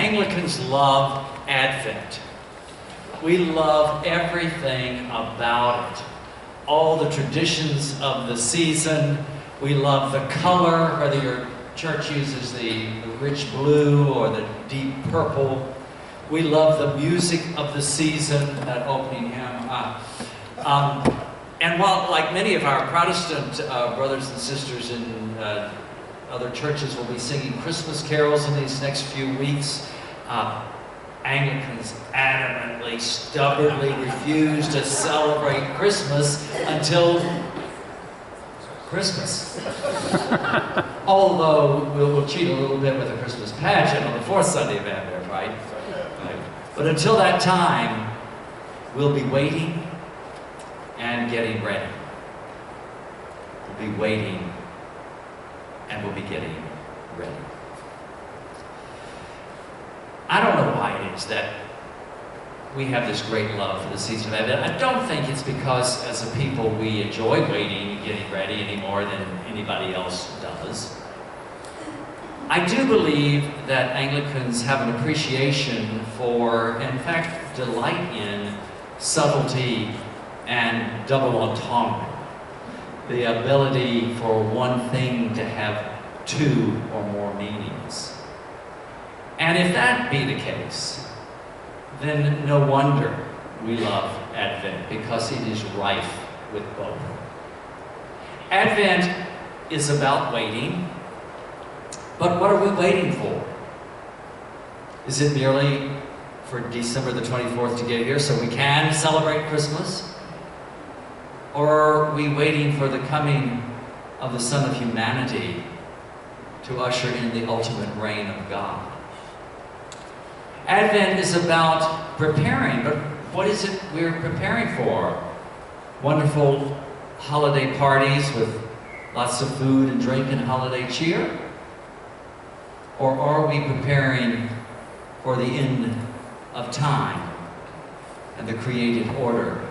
Anglicans love Advent. We love everything about it. All the traditions of the season. We love the color, whether your church uses the rich blue or the deep purple. We love the music of the season, that opening hymn. And while, like many of our Protestant brothers and sisters in other churches will be singing Christmas carols in these next few weeks, Anglicans adamantly, stubbornly refuse to celebrate Christmas until Christmas. Although we'll cheat a little bit with a Christmas pageant on the fourth Sunday of Advent, right? But until that time, we'll be waiting and getting ready. We'll be waiting and we'll be getting ready. I don't know why it is that we have this great love for the season of Advent. I don't think it's because as a people we enjoy waiting and getting ready any more than anybody else does. I do believe that Anglicans have an appreciation for, in fact, delight in subtlety and double entendre. The ability for one thing to have two or more meanings. And if that be the case, then no wonder we love Advent, because it is rife with both. Advent is about waiting, but what are we waiting for? Is it merely for December the 24th to get here so we can celebrate Christmas? Or are we waiting for the coming of the Son of Humanity to usher in the ultimate reign of God? Advent is about preparing, but what is it we're preparing for? Wonderful holiday parties with lots of food and drink and holiday cheer? Or are we preparing for the end of time and the created order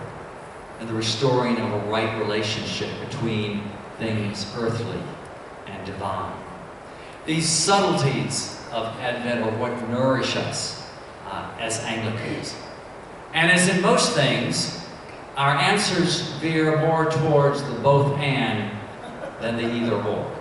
and the restoring of a right relationship between things earthly and divine? These subtleties of Advent are what nourish us as Anglicans. And as in most things, our answers veer more towards the both and than the either or.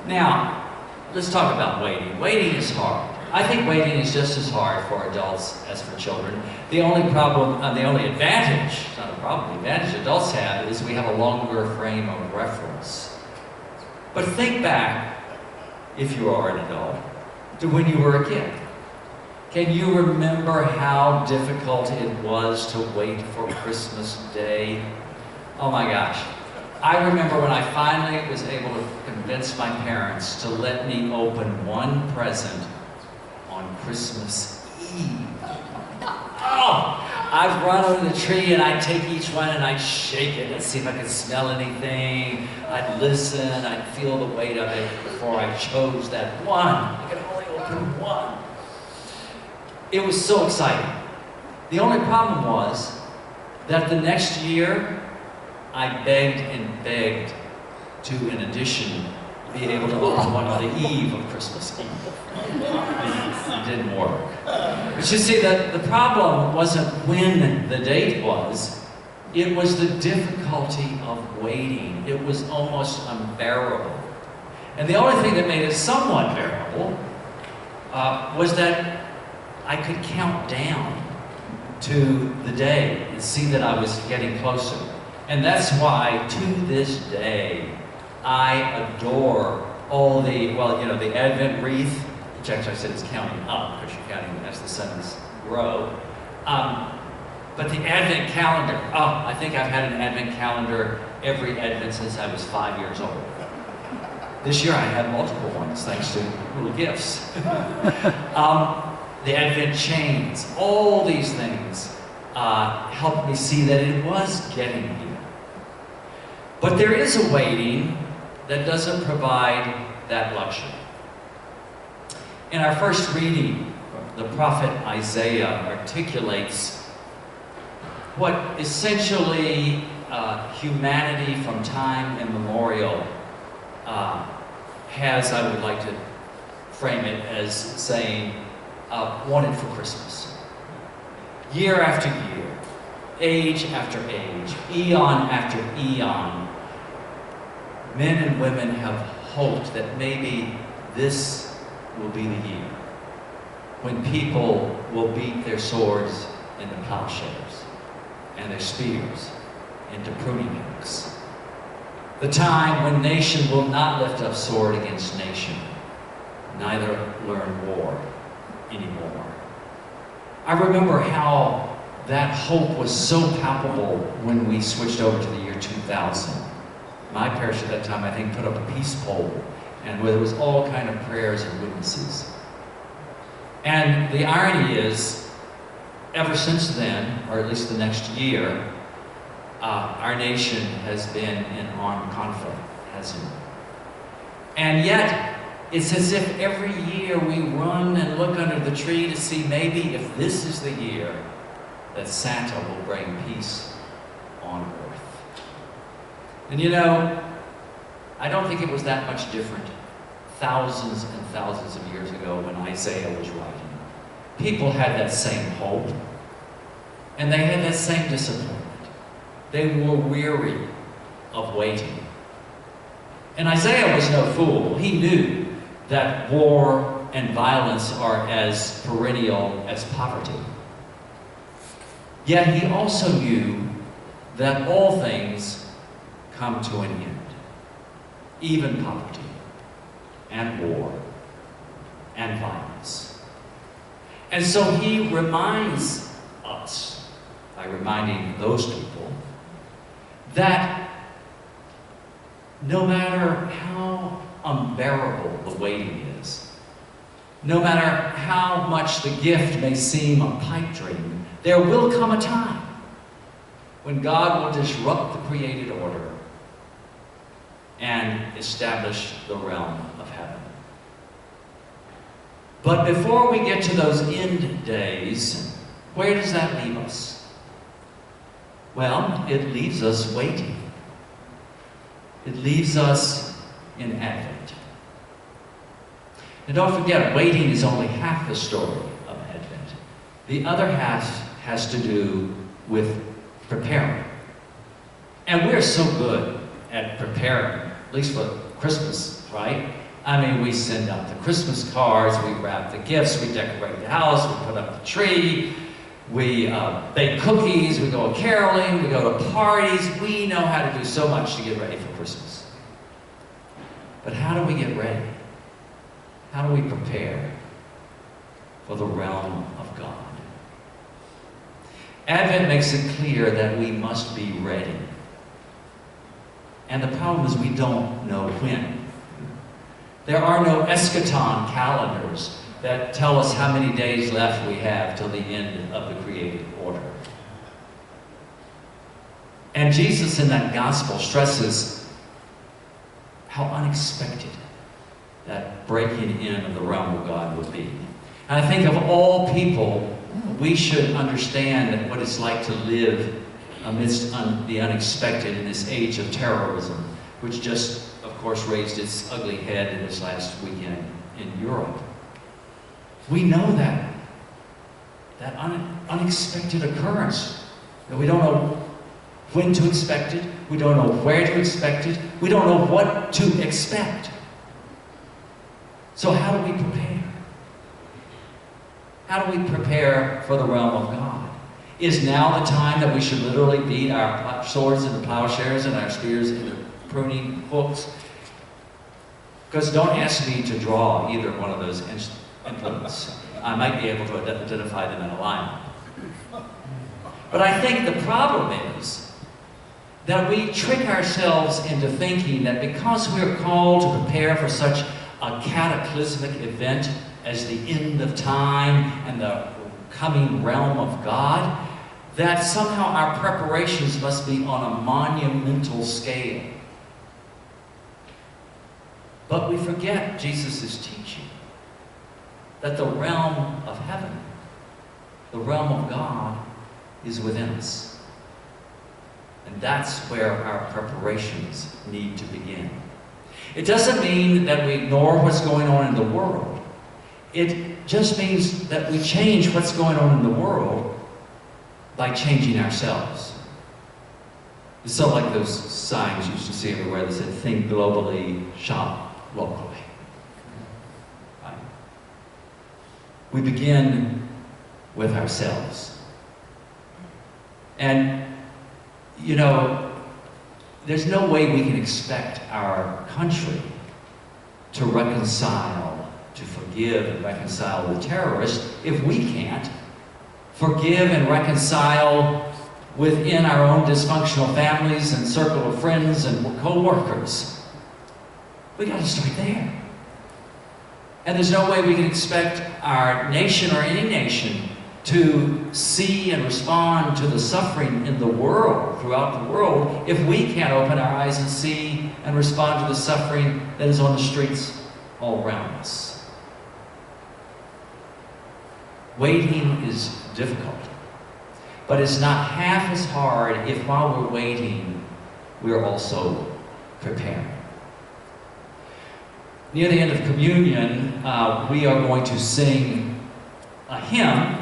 Now, let's talk about waiting. Waiting is hard. I think waiting is just as hard for adults as for children. The only problem, the only advantage, it's not a problem, the advantage adults have is we have a longer frame of reference. But think back, if you are an adult, to when you were a kid. Can you remember how difficult it was to wait for Christmas Day? Oh my gosh. I remember when I finally was able to convince my parents to let me open one present on Christmas Eve. Oh! I'd run under the tree and I'd take each one and I'd shake it and see if I could smell anything. I'd listen, I'd feel the weight of it before I chose that one. I could only open one. It was so exciting. The only problem was that the next year, I begged and begged to, in addition, be able to open one on the eve of Christmas Eve. It didn't work. But you see, the problem wasn't when the date was, it was the difficulty of waiting. It was almost unbearable. And the only thing that made it somewhat bearable was that I could count down to the day and see that I was getting closer. And that's why, to this day, I adore all the, the Advent wreath, which actually I said is counting up, because you're counting as the suns grow. But the Advent calendar, I think I've had an Advent calendar every Advent since I was 5 years old. This year I had multiple ones, thanks to little gifts. The Advent chains, all these things helped me see that it was getting here. But there is a waiting that doesn't provide that luxury. In our first reading, the prophet Isaiah articulates what essentially humanity from time immemorial has, I would like to frame it as saying, wanted for Christmas. Year after year, age after age, eon after eon, men and women have hoped that maybe this will be the year when people will beat their swords into plowshares and their spears into pruning hooks. The time when nation will not lift up sword against nation, neither learn war anymore. I remember how that hope was so palpable when we switched over to the year 2000. My parish at that time, I think, put up a peace pole, and where there was all kind of prayers and witnesses. And the irony is, ever since then, or at least the next year, our nation has been in armed conflict, hasn't it? And yet, it's as if every year we run and look under the tree to see maybe if this is the year that Santa will bring peace on earth. And you know, I don't think it was that much different thousands and thousands of years ago when Isaiah was writing. People had that same hope, and they had that same disappointment. They were weary of waiting. And Isaiah was no fool. He knew that war and violence are as perennial as poverty. Yet he also knew that all things come to an end, even poverty and war and violence. And so he reminds us, by reminding those people, that no matter how unbearable the waiting is, no matter how much the gift may seem a pipe dream, there will come a time when God will disrupt the created order and establish the realm of heaven. But before we get to those end days, where does that leave us? Well, it leaves us waiting. It leaves us in Advent. And don't forget, waiting is only half the story of Advent. The other half has to do with preparing. And we're so good at preparing, at least for Christmas, right? I mean, we send out the Christmas cards, we wrap the gifts, we decorate the house, we put up the tree, we bake cookies, we go caroling, we go to parties. We know how to do so much to get ready for Christmas. But how do we get ready? How do we prepare for the realm of God? Advent makes it clear that we must be ready. And the problem is we don't know when. There are no eschaton calendars that tell us how many days left we have till the end of the created order. And Jesus in that gospel stresses how unexpected that breaking in of the realm of God would be. And I think of all people, we should understand what it's like to live amidst the unexpected in this age of terrorism, which just, of course, raised its ugly head in this last weekend in Europe. We know that unexpected occurrence, that we don't know when to expect it, we don't know where to expect it, we don't know what to expect. So how do we prepare? How do we prepare for the realm of God? Is now the time that we should literally beat our swords into plowshares and our spears into pruning hooks? Because don't ask me to draw either one of those implements. I might be able to identify them in a lineup. But I think the problem is that we trick ourselves into thinking that because we're called to prepare for such a cataclysmic event as the end of time and the coming realm of God, that somehow our preparations must be on a monumental scale. But we forget Jesus' teaching that the realm of heaven, the realm of God, is within us. And that's where our preparations need to begin. It doesn't mean that we ignore what's going on in the world. It just means that we change what's going on in the world by changing ourselves. It's so like those signs you used to see everywhere that said, think globally, shop locally. Right? We begin with ourselves. And, you know, there's no way we can expect our country to reconcile, to forgive and reconcile with terrorists if we can't forgive and reconcile within our own dysfunctional families and circle of friends and co-workers. We got to start there. And there's no way we can expect our nation or any nation to see and respond to the suffering in the world, throughout the world, if we can't open our eyes and see and respond to the suffering that is on the streets all around us. Waiting is difficult, but it's not half as hard if while we're waiting, we're also preparing. Near the end of communion, we are going to sing a hymn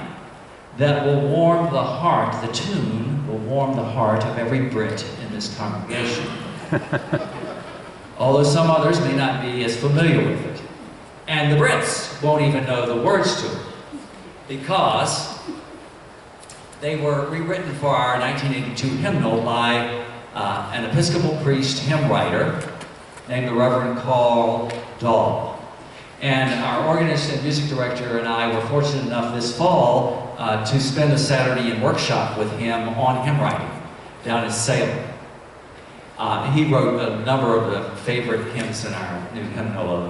that will warm the heart, the tune will warm the heart of every Brit in this congregation. Although some others may not be as familiar with it. And the Brits won't even know the words to it, because they were rewritten for our 1982 hymnal by an Episcopal priest hymn writer named the Reverend Carl Dahl. And our organist and music director and I were fortunate enough this fall to spend a Saturday in workshop with him on hymn writing down in Salem. He wrote a number of the favorite hymns in our new hymnal,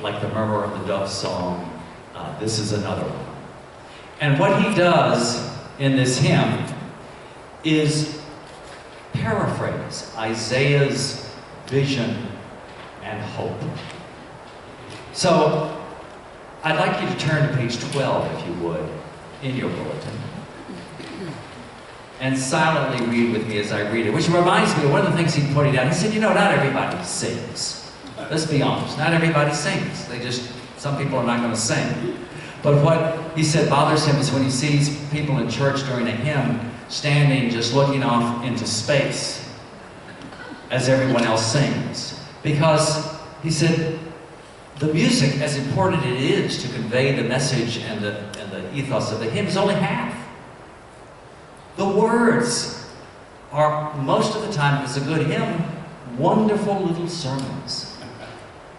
like the Murmur of the Dove song, This Is Another One. And what he does in this hymn is paraphrase Isaiah's vision and hope. So, I'd like you to turn to page 12, if you would, in your bulletin, and silently read with me as I read it, which reminds me of one of the things he pointed out. He said, you know, not everybody sings. Let's be honest, not everybody sings. Some people are not going to sing. But what he said bothers him is when he sees people in church during a hymn standing just looking off into space as everyone else sings. Because, he said, the music, as important it is to convey the message and the ethos of the hymn, is only half. The words are, most of the time, if it's a good hymn, wonderful little sermons.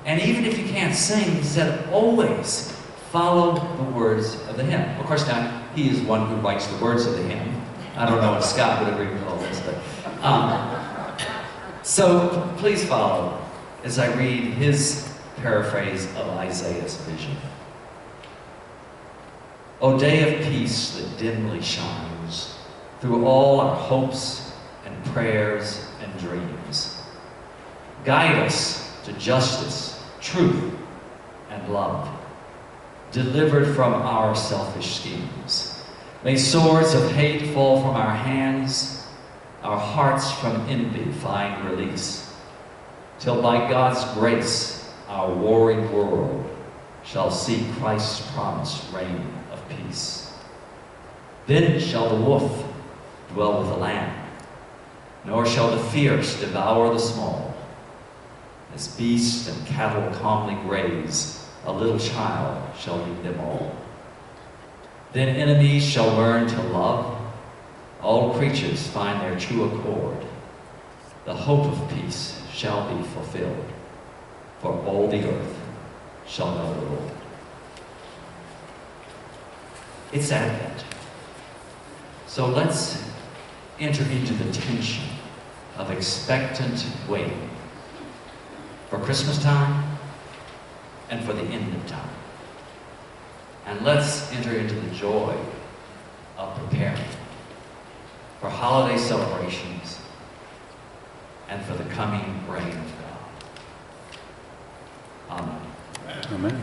And even if you can't sing, he said, always follow the words of the hymn. Of course, now, he is one who writes the words of the hymn. I don't know if Scott would agree with all this, but... so, please follow as I read his paraphrase of Isaiah's vision. O day of peace that dimly shines through all our hopes and prayers and dreams, guide us to justice, truth, and love, delivered from our selfish schemes. May swords of hate fall from our hands, our hearts from envy find release, till by God's grace our warring world shall see Christ's promised reign of peace. Then shall the wolf dwell with the lamb, nor shall the fierce devour the small. As beasts and cattle calmly graze, a little child shall lead them all. Then enemies shall learn to love, all creatures find their true accord. The hope of peace shall be fulfilled, for all the earth shall know the Lord. It's Advent. So let's enter into the tension of expectant waiting for Christmas time and for the end of time. And let's enter into the joy of preparing for holiday celebrations and for the coming reign of God. Amen. Amen.